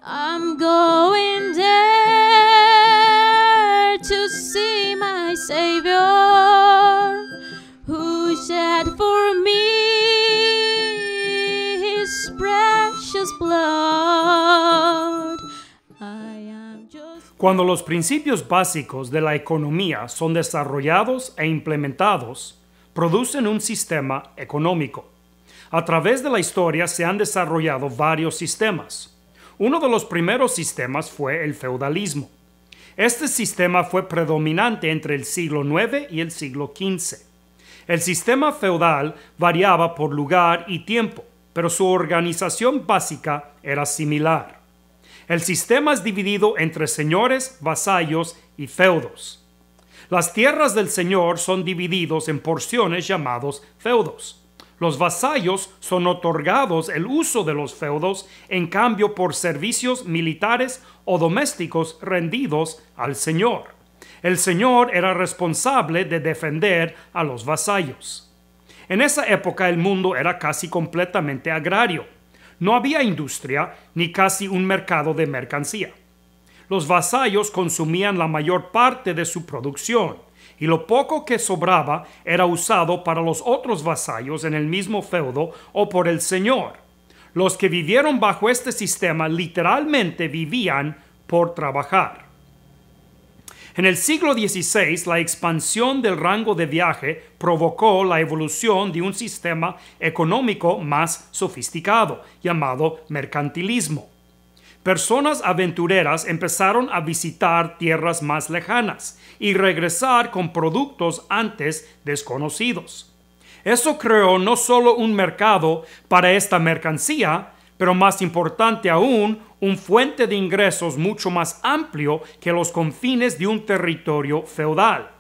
I'm going there to see my Savior, who shed for me his precious blood. I am just... Cuando los principios básicos de la economía son desarrollados e implementados, producen un sistema económico. A través de la historia se han desarrollado varios sistemas. Uno de los primeros sistemas fue el feudalismo. Este sistema fue predominante entre el siglo IX y el siglo XV. El sistema feudal variaba por lugar y tiempo, pero su organización básica era similar. El sistema es dividido entre señores, vasallos y feudos. Las tierras del señor son divididos en porciones llamados feudos. Los vasallos son otorgados el uso de los feudos en cambio por servicios militares o domésticos rendidos al señor. El señor era responsable de defender a los vasallos. En esa época el mundo era casi completamente agrario. No había industria ni casi un mercado de mercancía. Los vasallos consumían la mayor parte de su producción, y lo poco que sobraba era usado para los otros vasallos en el mismo feudo o por el señor. Los que vivieron bajo este sistema literalmente vivían por trabajar. En el siglo XVI, la expansión del rango de viaje provocó la evolución de un sistema económico más sofisticado, llamado mercantilismo. Personas aventureras empezaron a visitar tierras más lejanas y regresar con productos antes desconocidos. Eso creó no solo un mercado para esta mercancía, pero más importante aún, una fuente de ingresos mucho más amplio que los confines de un territorio feudal.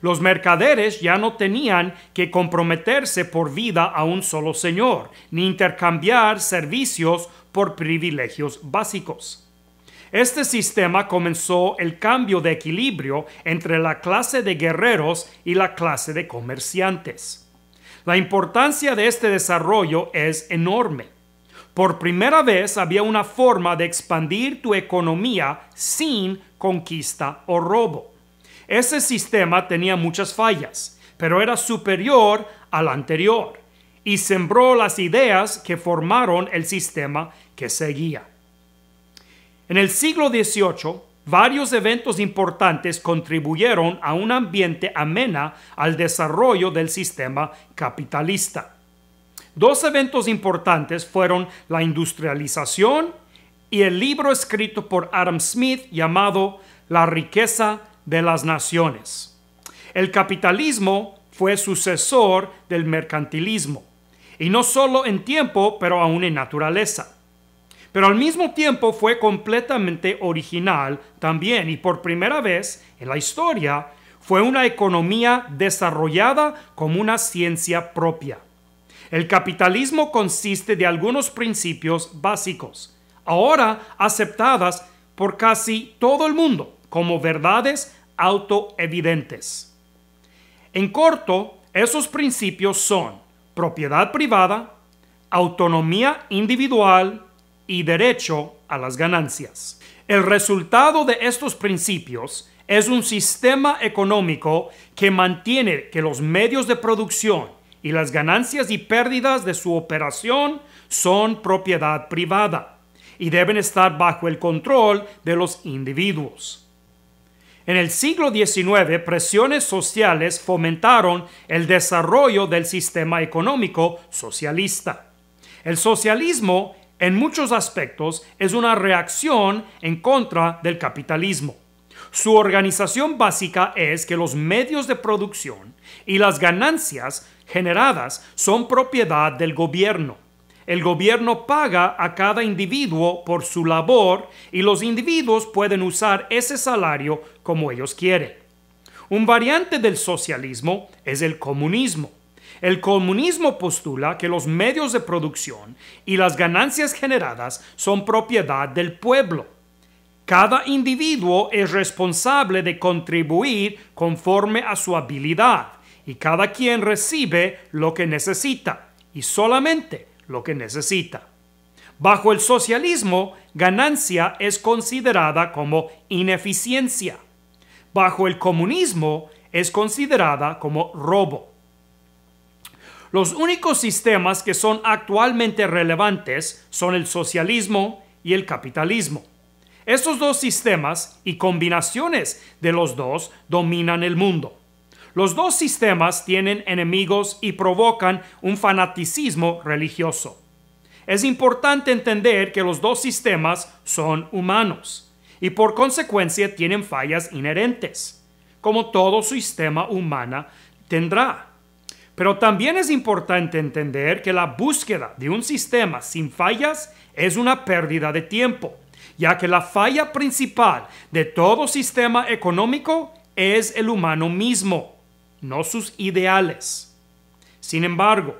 Los mercaderes ya no tenían que comprometerse por vida a un solo señor, ni intercambiar servicios por privilegios básicos. Este sistema comenzó el cambio de equilibrio entre la clase de guerreros y la clase de comerciantes. La importancia de este desarrollo es enorme. Por primera vez había una forma de expandir tu economía sin conquista o robo. Ese sistema tenía muchas fallas, pero era superior al anterior y sembró las ideas que formaron el sistema que seguía. En el siglo XVIII, varios eventos importantes contribuyeron a un ambiente ameno al desarrollo del sistema capitalista. Dos eventos importantes fueron la industrialización y el libro escrito por Adam Smith llamado La riqueza de las naciones. El capitalismo fue sucesor del mercantilismo, y no solo en tiempo, pero aún en naturaleza. Pero al mismo tiempo fue completamente original también, y por primera vez en la historia fue una economía desarrollada como una ciencia propia. El capitalismo consiste de algunos principios básicos, ahora aceptadas por casi todo el mundo como verdades autoevidentes. En corto, esos principios son propiedad privada, autonomía individual y derecho a las ganancias. El resultado de estos principios es un sistema económico que mantiene que los medios de producción y las ganancias y pérdidas de su operación son propiedad privada y deben estar bajo el control de los individuos. En el siglo XIX, presiones sociales fomentaron el desarrollo del sistema económico socialista. El socialismo, en muchos aspectos, es una reacción en contra del capitalismo. Su organización básica es que los medios de producción y las ganancias generadas son propiedad del gobierno. El gobierno paga a cada individuo por su labor y los individuos pueden usar ese salario como ellos quieren. Un variante del socialismo es el comunismo. El comunismo postula que los medios de producción y las ganancias generadas son propiedad del pueblo. Cada individuo es responsable de contribuir conforme a su habilidad y cada quien recibe lo que necesita y solamente lo que necesita. Bajo el socialismo, ganancia es considerada como ineficiencia. Bajo el comunismo, es considerada como robo. Los únicos sistemas que son actualmente relevantes son el socialismo y el capitalismo. Estos dos sistemas y combinaciones de los dos dominan el mundo. Los dos sistemas tienen enemigos y provocan un fanaticismo religioso. Es importante entender que los dos sistemas son humanos y por consecuencia tienen fallas inherentes, como todo sistema humano tendrá. Pero también es importante entender que la búsqueda de un sistema sin fallas es una pérdida de tiempo, ya que la falla principal de todo sistema económico es el humano mismo, no sus ideales. Sin embargo,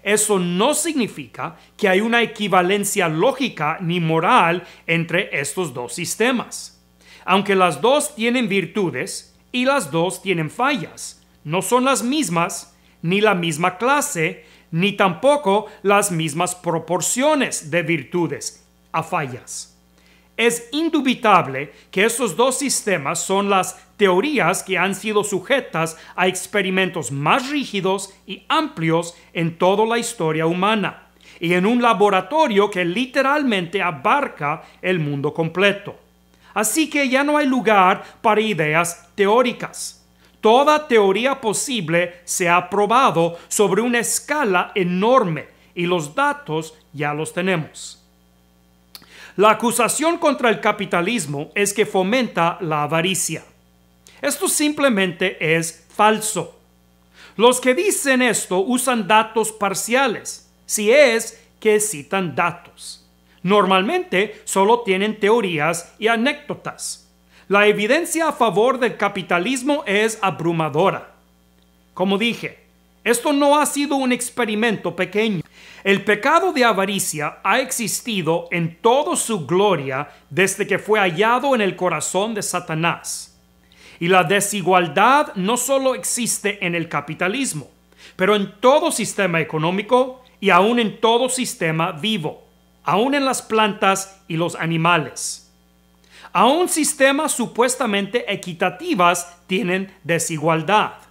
eso no significa que hay una equivalencia lógica ni moral entre estos dos sistemas. Aunque las dos tienen virtudes y las dos tienen fallas, no son las mismas, ni la misma clase, ni tampoco las mismas proporciones de virtudes a fallas. Es indubitable que estos dos sistemas son las teorías que han sido sujetas a experimentos más rígidos y amplios en toda la historia humana, y en un laboratorio que literalmente abarca el mundo completo. Así que ya no hay lugar para ideas teóricas. Toda teoría posible se ha probado sobre una escala enorme y los datos ya los tenemos. La acusación contra el capitalismo es que fomenta la avaricia. Esto simplemente es falso. Los que dicen esto usan datos parciales, si es que citan datos. Normalmente solo tienen teorías y anécdotas. La evidencia a favor del capitalismo es abrumadora. Como dije, esto no ha sido un experimento pequeño. El pecado de avaricia ha existido en toda su gloria desde que fue hallado en el corazón de Satanás. Y la desigualdad no solo existe en el capitalismo, pero en todo sistema económico y aún en todo sistema vivo, aún en las plantas y los animales. Aún sistemas supuestamente equitativas tienen desigualdad.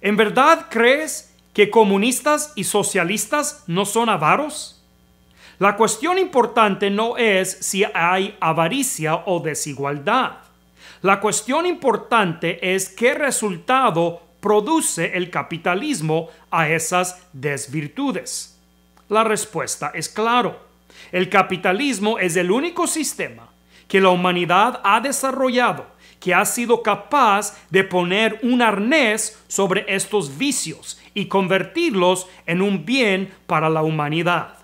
¿En verdad crees que comunistas y socialistas no son avaros? La cuestión importante no es si hay avaricia o desigualdad. La cuestión importante es qué resultado produce el capitalismo a esas desvirtudes. La respuesta es claro. El capitalismo es el único sistema que la humanidad ha desarrollado que ha sido capaz de poner un arnés sobre estos vicios y convertirlos en un bien para la humanidad.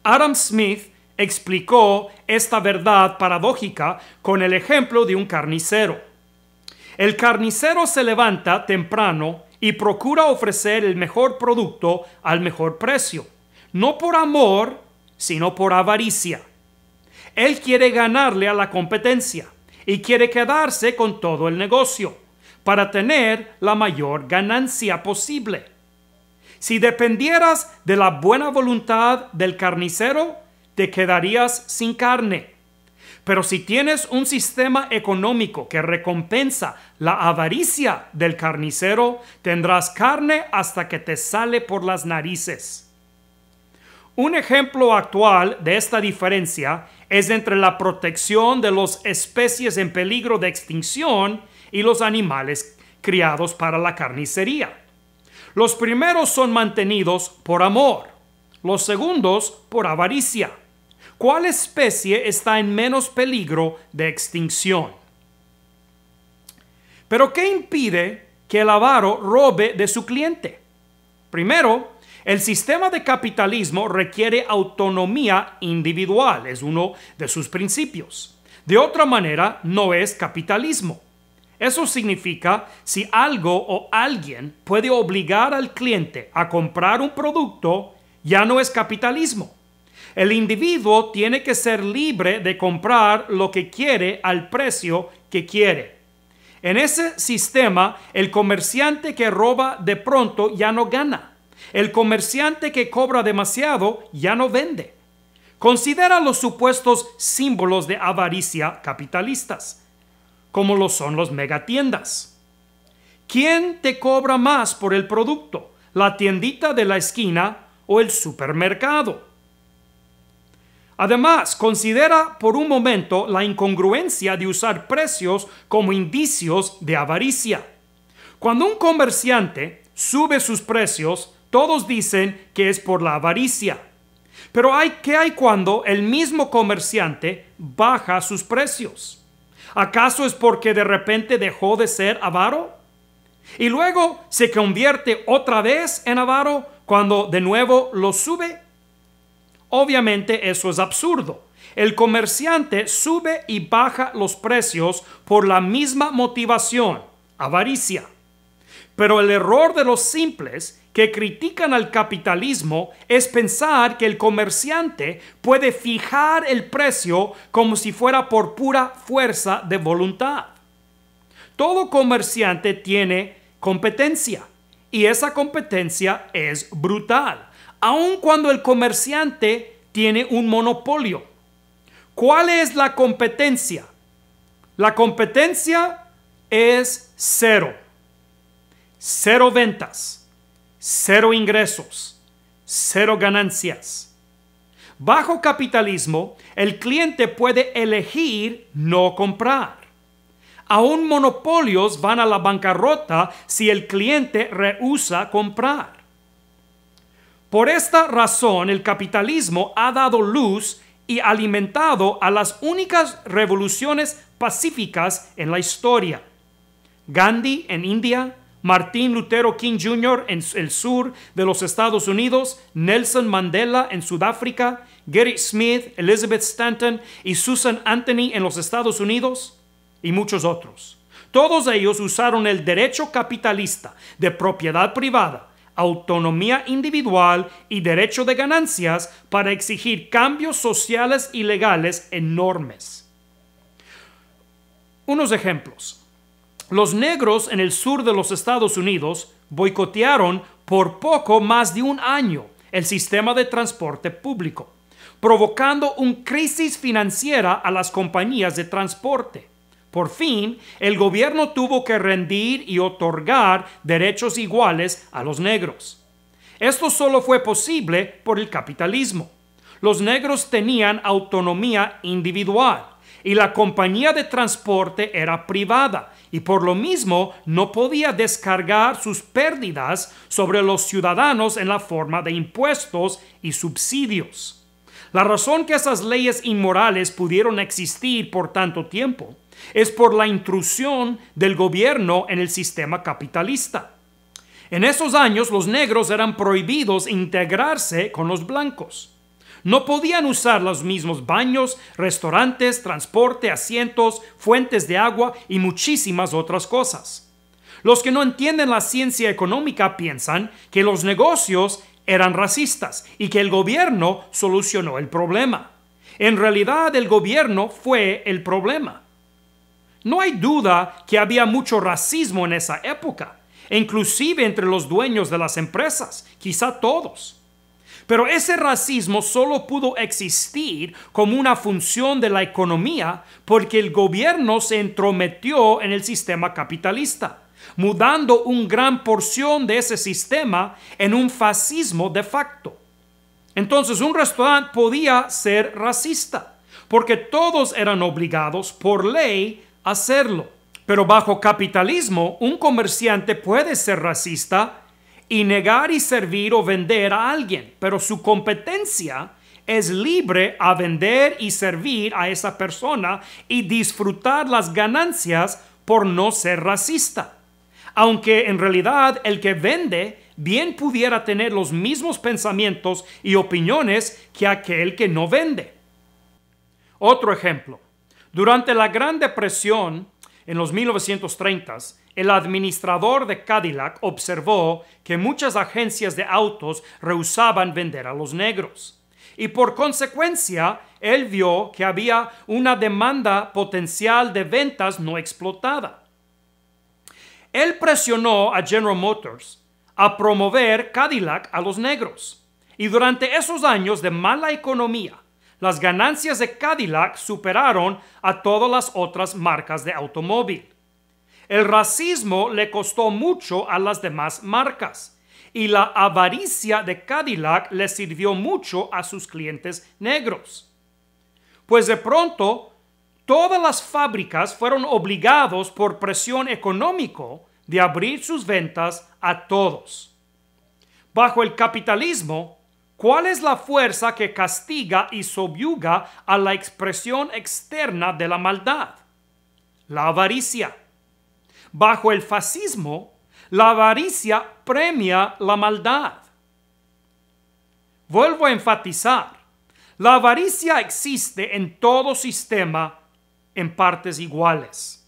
Adam Smith explicó esta verdad paradójica con el ejemplo de un carnicero. El carnicero se levanta temprano y procura ofrecer el mejor producto al mejor precio, no por amor, sino por avaricia. Él quiere ganarle a la competencia y quiere quedarse con todo el negocio para tener la mayor ganancia posible. Si dependieras de la buena voluntad del carnicero, te quedarías sin carne. Pero si tienes un sistema económico que recompensa la avaricia del carnicero, tendrás carne hasta que te sale por las narices. Un ejemplo actual de esta diferencia es entre la protección de las especies en peligro de extinción y los animales criados para la carnicería. Los primeros son mantenidos por amor, los segundos por avaricia. ¿Cuál especie está en menos peligro de extinción? Pero ¿qué impide que el avaro robe de su cliente? Primero, el sistema de capitalismo requiere autonomía individual, es uno de sus principios. De otra manera, no es capitalismo. Eso significa si algo o alguien puede obligar al cliente a comprar un producto, ya no es capitalismo. El individuo tiene que ser libre de comprar lo que quiere al precio que quiere. En ese sistema, el comerciante que roba de pronto ya no gana. El comerciante que cobra demasiado ya no vende. Considera los supuestos símbolos de avaricia capitalistas, como lo son los megatiendas. ¿Quién te cobra más por el producto? ¿La tiendita de la esquina o el supermercado? Además, considera por un momento la incongruencia de usar precios como indicios de avaricia. Cuando un comerciante sube sus precios, todos dicen que es por la avaricia. Pero ¿qué hay cuando el mismo comerciante baja sus precios? ¿Acaso es porque de repente dejó de ser avaro? ¿Y luego se convierte otra vez en avaro cuando de nuevo lo sube? Obviamente eso es absurdo. El comerciante sube y baja los precios por la misma motivación, avaricia. Pero el error de los simples que critican al capitalismo es pensar que el comerciante puede fijar el precio como si fuera por pura fuerza de voluntad. Todo comerciante tiene competencia y esa competencia es brutal, aun cuando el comerciante tiene un monopolio. ¿Cuál es la competencia? La competencia es cero. Cero ventas, cero ingresos, cero ganancias. Bajo capitalismo, el cliente puede elegir no comprar. Aún monopolios van a la bancarrota si el cliente rehúsa comprar. Por esta razón, el capitalismo ha dado luz y alimentado a las únicas revoluciones pacíficas en la historia. Gandhi en India, Martin Luther King Jr. en el sur de los Estados Unidos, Nelson Mandela en Sudáfrica, Gary Smith, Elizabeth Stanton y Susan Anthony en los Estados Unidos y muchos otros. Todos ellos usaron el derecho capitalista de propiedad privada, autonomía individual y derecho de ganancias para exigir cambios sociales y legales enormes. Unos ejemplos. Los negros en el sur de los Estados Unidos boicotearon por poco más de un año el sistema de transporte público, provocando una crisis financiera a las compañías de transporte. Por fin, el gobierno tuvo que rendir y otorgar derechos iguales a los negros. Esto solo fue posible por el capitalismo. Los negros tenían autonomía individual y la compañía de transporte era privada y por lo mismo no podía descargar sus pérdidas sobre los ciudadanos en la forma de impuestos y subsidios. La razón que esas leyes inmorales pudieron existir por tanto tiempo es por la intrusión del gobierno en el sistema capitalista. En esos años los negros eran prohibidos integrarse con los blancos. No podían usar los mismos baños, restaurantes, transporte, asientos, fuentes de agua y muchísimas otras cosas. Los que no entienden la ciencia económica piensan que los negocios eran racistas y que el gobierno solucionó el problema. En realidad, el gobierno fue el problema. No hay duda que había mucho racismo en esa época, inclusive entre los dueños de las empresas, quizá todos. Pero ese racismo solo pudo existir como una función de la economía porque el gobierno se entrometió en el sistema capitalista, mudando una gran porción de ese sistema en un fascismo de facto. Entonces, un restaurante podía ser racista porque todos eran obligados por ley a hacerlo. Pero bajo capitalismo, un comerciante puede ser racista y negar y servir o vender a alguien, pero su competencia es libre a vender y servir a esa persona y disfrutar las ganancias por no ser racista. Aunque en realidad el que vende bien pudiera tener los mismos pensamientos y opiniones que aquel que no vende. Otro ejemplo. Durante la Gran Depresión, en los 1930s, el administrador de Cadillac observó que muchas agencias de autos rehusaban vender a los negros. Y por consecuencia, él vio que había una demanda potencial de ventas no explotada. Él presionó a General Motors a promover Cadillac a los negros. Y durante esos años de mala economía, las ganancias de Cadillac superaron a todas las otras marcas de automóvil. El racismo le costó mucho a las demás marcas y la avaricia de Cadillac le sirvió mucho a sus clientes negros. Pues de pronto, todas las fábricas fueron obligados por presión económica de abrir sus ventas a todos. Bajo el capitalismo, ¿cuál es la fuerza que castiga y subyuga a la expresión externa de la maldad? La avaricia. Bajo el fascismo, la avaricia premia la maldad. Vuelvo a enfatizar, la avaricia existe en todo sistema en partes iguales,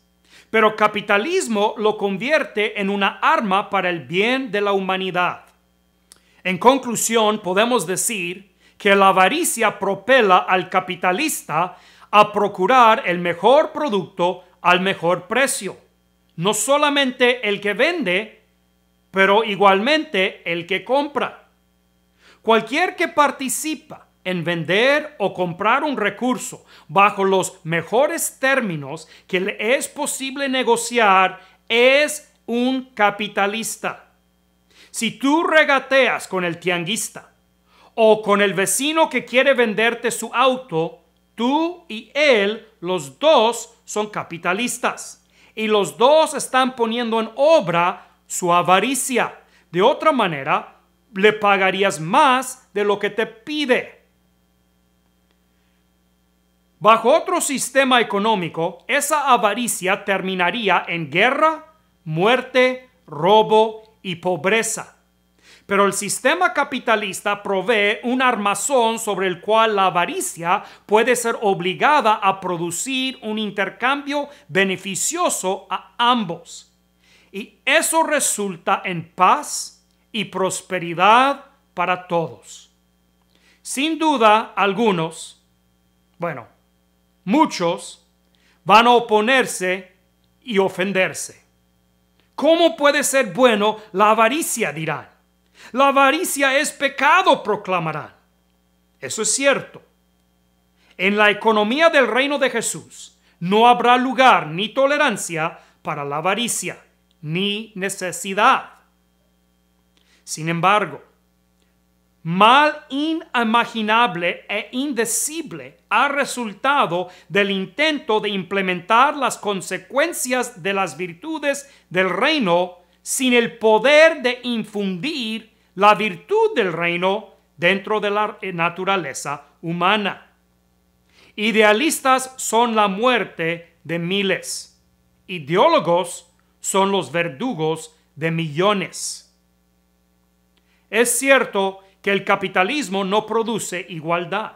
pero el capitalismo lo convierte en una arma para el bien de la humanidad. En conclusión, podemos decir que la avaricia propela al capitalista a procurar el mejor producto al mejor precio. No solamente el que vende, pero igualmente el que compra. Cualquier que participa en vender o comprar un recurso bajo los mejores términos que le es posible negociar es un capitalista. Si tú regateas con el tianguista o con el vecino que quiere venderte su auto, tú y él, los dos son capitalistas. Y los dos están poniendo en obra su avaricia. De otra manera, le pagarías más de lo que te pide. Bajo otro sistema económico, esa avaricia terminaría en guerra, muerte, robo y pobreza. Pero el sistema capitalista provee un armazón sobre el cual la avaricia puede ser obligada a producir un intercambio beneficioso a ambos. Y eso resulta en paz y prosperidad para todos. Sin duda, muchos van a oponerse y ofenderse. ¿Cómo puede ser bueno la avaricia?, dirán. La avaricia es pecado, proclamarán. Eso es cierto. En la economía del reino de Jesús no habrá lugar ni tolerancia para la avaricia, ni necesidad. Sin embargo, mal inimaginable e indecible ha resultado del intento de implementar las consecuencias de las virtudes del reino sin el poder de infundir la virtud del reino dentro de la naturaleza humana. Idealistas son la muerte de miles. Ideólogos son los verdugos de millones. Es cierto que el capitalismo no produce igualdad.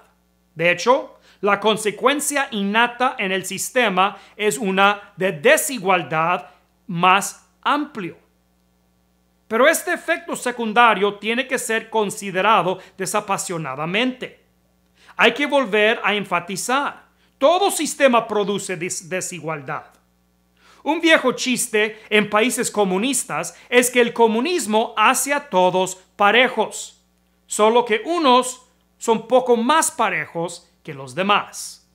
De hecho, la consecuencia innata en el sistema es una de desigualdad más amplio. Pero este efecto secundario tiene que ser considerado desapasionadamente. Hay que volver a enfatizar: todo sistema produce desigualdad. Un viejo chiste en países comunistas es que el comunismo hace a todos parejos, solo que unos son poco más parejos que los demás.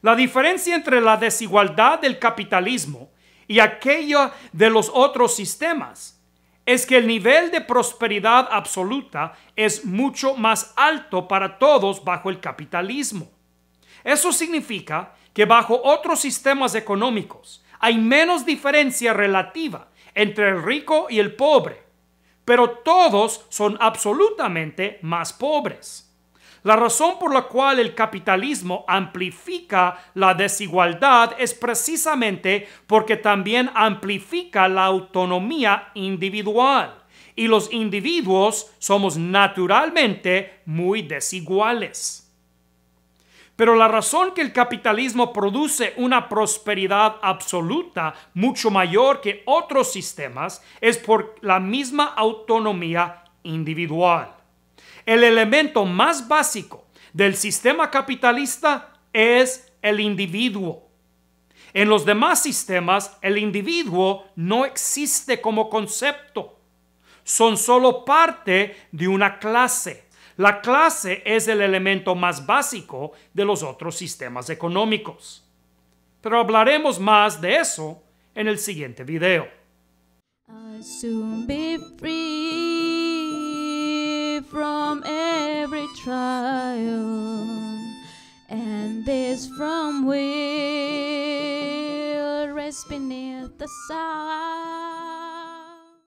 La diferencia entre la desigualdad del capitalismo y aquella de los otros sistemas es que el nivel de prosperidad absoluta es mucho más alto para todos bajo el capitalismo. Eso significa que bajo otros sistemas económicos hay menos diferencia relativa entre el rico y el pobre, pero todos son absolutamente más pobres. La razón por la cual el capitalismo amplifica la desigualdad es precisamente porque también amplifica la autonomía individual, y los individuos somos naturalmente muy desiguales. Pero la razón que el capitalismo produce una prosperidad absoluta mucho mayor que otros sistemas es por la misma autonomía individual. El elemento más básico del sistema capitalista es el individuo. En los demás sistemas, el individuo no existe como concepto. Son solo parte de una clase. La clase es el elemento más básico de los otros sistemas económicos. Pero hablaremos más de eso en el siguiente video. I'll soon be free from every trial, and this from will rest beneath the sun.